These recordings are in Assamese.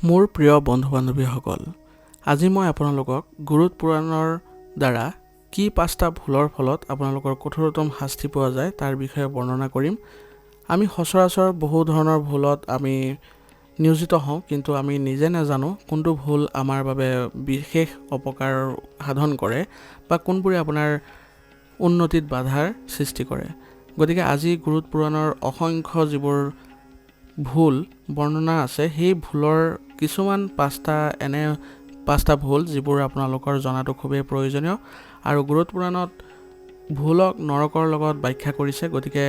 মোৰ প্ৰিয় বন্ধু-বান্ধৱীসকল, আজি মই আপোনালোকক গুৰুত পুৰাণৰ দ্বাৰা কি 5টা ভুলৰ ফলত আপোনালোকৰ কঠোৰতম শাস্তি পোৱা যায় তাৰ বিষয়ে বৰ্ণনা কৰিম। আমি সচৰাচৰ বহু ধৰণৰ ভুলত আমি নিয়োজিত হওঁ, কিন্তু আমি নিজে নাজানো কোনটো ভুল আমাৰ বাবে বিশেষ অপকাৰ সাধন কৰে বা কোনবোৰে আপোনাৰ উন্নতিত বাধাৰ সৃষ্টি কৰে। গতিকে আজি গুৰুত পুৰাণৰ অসংখ্য যিবোৰ ভুল বৰ্ণনা আছে, সেই ভুলৰ কিছুমান 5টা ভুল যিবোৰ আপোনালোকৰ জনাটো খুবেই প্ৰয়োজনীয়। আৰু গুৰুত পুৰাণত ভুলক নৰকৰ লগত ব্যাখ্যা কৰিছে। গতিকে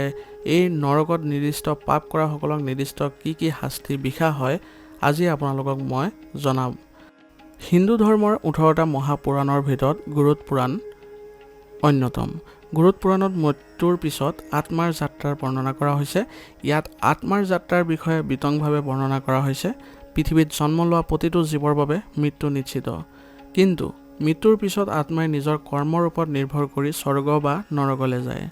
এই নৰকত নিৰ্দিষ্ট পাপ কৰা সকলক নিৰ্দিষ্ট কি শাস্তি বিহা হয়, আজি আপোনালোকক মই জনাম। হিন্দু ধৰ্মৰ 18টা মহাপুৰাণৰ ভিতৰত গুৰুত পুৰাণ অন্যতম। গুৰুত পুৰাণত মৃত্যুৰ পিছত আত্মাৰ যাত্ৰাৰ বৰ্ণনা কৰা হৈছে। ইয়াত আত্মাৰ যাত্ৰাৰ বিষয়ে বিতংভাৱে বৰ্ণনা কৰা হৈছে। পৃথিৱীত জন্ম লোৱা প্ৰতিটো জীৱৰ বাবে মৃত্যু নিশ্চিত, কিন্তু মৃত্যুৰ পিছত আত্মাই নিজৰ কৰ্মৰ ওপৰত নিৰ্ভৰ কৰি স্বৰ্গ বা নৰকলৈ যায়।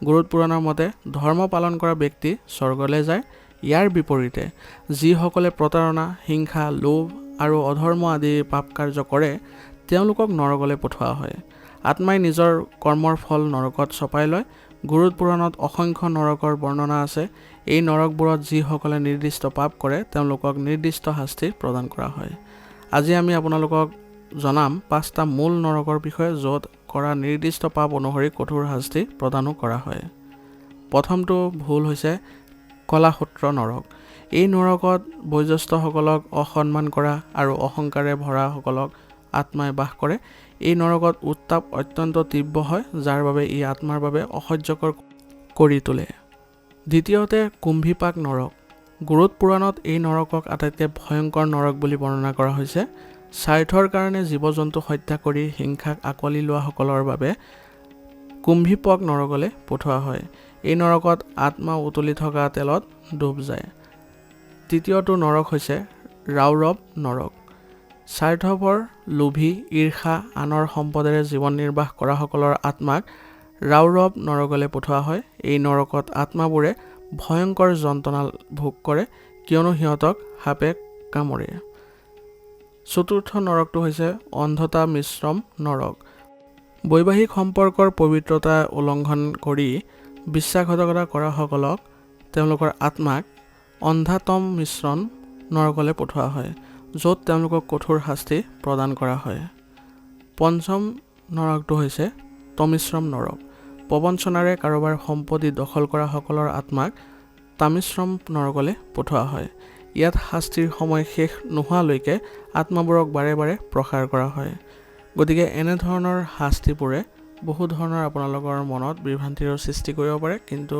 গুৰুত পুৰাণৰ মতে ধৰ্ম পালন কৰা ব্যক্তি স্বৰ্গলৈ যায়। ইয়াৰ বিপৰীতে যিসকলে প্ৰতাৰণা, হিংসা, লোভ আৰু অধৰ্ম আদি পাপ কাৰ্য কৰে, তেওঁলোকক নৰকলৈ পঠোৱা হয়। আত্মাই নিজৰ কৰ্মৰ ফল নৰকত চপাই লয়। গুৰুত পুৰাণত অসংখ্য নৰকৰ বৰ্ণনা আছে। এই নৰকবোৰত যিসকলে নিৰ্দিষ্ট পাপ কৰে, তেওঁলোকক নিৰ্দিষ্ট শাস্তি প্ৰদান কৰা হয়। আজি আমি আপোনালোকক জনাম 5টা মূল নৰকৰ বিষয়ে, য'ত কৰা নিৰ্দিষ্ট পাপ অনুসৰি কঠোৰ শাস্তি প্ৰদানো কৰা হয়। প্ৰথমটো ভুল হৈছে কলাসূত্ৰ নৰক। এই নৰকত বয়োজ্যেষ্ঠসকলক অসন্মান কৰা আৰু অহংকাৰে ভৰা সকলক আত্মাই বাস কৰে। এই নৰকত উত্তাপ অত্যন্ত তীব্ৰ হয়, যাৰ বাবে ই আত্মাৰ বাবে অসহ্যকৰ কৰি তোলে। দ্বিতীয়তে কুম্ভীপাক নৰক। গুৰুত পুৰাণত এই নৰকক আটাইতকৈ ভয়ংকৰ নৰক বুলি বৰ্ণনা কৰা হৈছে। স্বাৰ্থৰ কাৰণে জীৱ জন্তু হত্যা কৰি হিংসাক আঁকোৱালি লোৱাসকলৰ বাবে কুম্ভীপক নৰকলৈ পঠোৱা হয়। এই নৰকত আত্মা উতলি থকা তেলত ডুব যায়। তৃতীয়টো নৰক হৈছে ৰাউৰৱ নৰক। স্বাৰ্থপৰ, লোভী, ঈৰ্ষা, আনৰ সম্পদেৰে জীৱন নিৰ্বাহ কৰাসকলৰ আত্মাক ৰাউৰৱ নৰকলৈ পঠোৱা হয়। এই নৰকত আত্মাবোৰে ভয়ংকৰ যন্ত্ৰণা ভোগ কৰে, কিয়নো সিহঁতক সাপে কামুৰে। চতুৰ্থ নৰকটো হৈছে অন্ধতা মিশ্ৰম নৰক। বৈবাহিক সম্পৰ্কৰ পবিত্ৰতা উলংঘন কৰি বিশ্বাসঘাতকতা কৰাসকলক তেওঁলোকৰ আত্মাক অন্ধাতম মিশ্ৰণ নৰকলৈ পঠোৱা হয়, য'ত তেওঁলোকক কঠোৰ শাস্তি প্ৰদান কৰা হয়। পঞ্চম নৰকটো হৈছে তমিশ্ৰম নৰক। প্ৰবঞ্চনাৰে কাৰোবাৰ সম্পত্তি দখল কৰা সকলৰ আত্মাক তামিশ্ৰম নৰকলৈ পঠোৱা হয়। ইয়াত শাস্তিৰ সময় শেষ নোহোৱালৈকে আত্মাবোৰক বাৰে বাৰে প্ৰসাৰ কৰা হয়। গতিকে এনেধৰণৰ শাস্তিবোৰে বহু ধৰণৰ আপোনালোকৰ মনত বিভ্ৰান্তিৰ সৃষ্টি কৰিব পাৰে, কিন্তু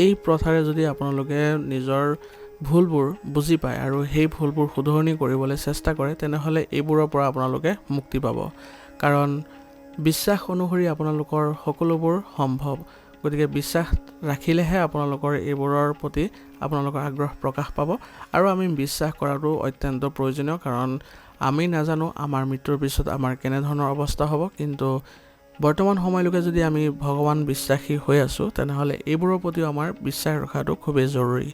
এই প্ৰথাৰে যদি আপোনালোকে নিজৰ ভুলবোৰ বুজি পায় আৰু সেই ভুলবোৰ শুধৰণি কৰিবলৈ চেষ্টা কৰে, তেনেহ'লে এইবোৰৰ পৰা আপোনালোকে মুক্তি পাব। কাৰণ বিশ্বাস অনুসৰি আপোনালোকৰ সকলোবোৰ সম্ভৱ। গতিকে বিশ্বাস ৰাখিলেহে আপোনালোকৰ এইবোৰৰ প্ৰতি আপোনালোকৰ আগ্ৰহ প্ৰকাশ পাব। আৰু আমি বিশ্বাস কৰাটো অত্যন্ত প্ৰয়োজনীয়, কাৰণ আমি নাজানো আমাৰ মৃত্যুৰ পিছত আমাৰ কেনেধৰণৰ অৱস্থা হ'ব। কিন্তু বৰ্তমান সময়লৈকে যদি আমি ভগৱান বিশ্বাসী হৈ আছোঁ, তেনেহ'লে এইবোৰৰ প্ৰতিও আমাৰ বিশ্বাস ৰখাটো খুবেই জৰুৰী।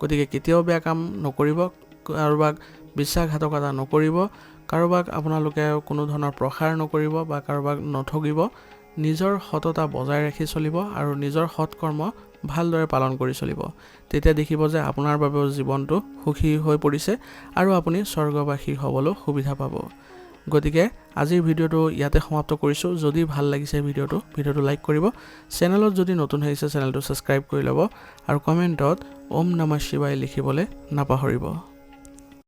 গতিকে কেতিয়াও বেয়া কাম নকৰিব, কাৰোবাক বিশ্বাসঘাতকতা নকৰিব, কাৰোবাক আপোনালোকে কোনো ধৰণৰ প্ৰসাৰ নকৰিব বা কাৰোবাক নঠগিব। নিজৰ সততা বজাই ৰাখি চলিব আৰু নিজৰ সৎকৰ্ম ভালদৰে পালন কৰি চলিব। তেতিয়া দেখিব যে আপোনাৰ বাবেও জীৱনটো সুখী হৈ পৰিছে আৰু আপুনি স্বৰ্গবাসী হ'বলৈ সুবিধা পাব। গতিকে আজিৰ ভিডিঅ'টো ইয়াতে সমাপ্ত কৰিছোঁ। যদি ভাল লাগিছে ভিডিঅ'টো লাইক কৰিব। চেনেলত যদি নতুন আহিছে চেনেলটো ছাবস্ক্ৰাইব কৰি ল'ব আৰু কমেণ্টত ওম নমঃ শিৱায় লিখিবলৈ নাপাহৰিব।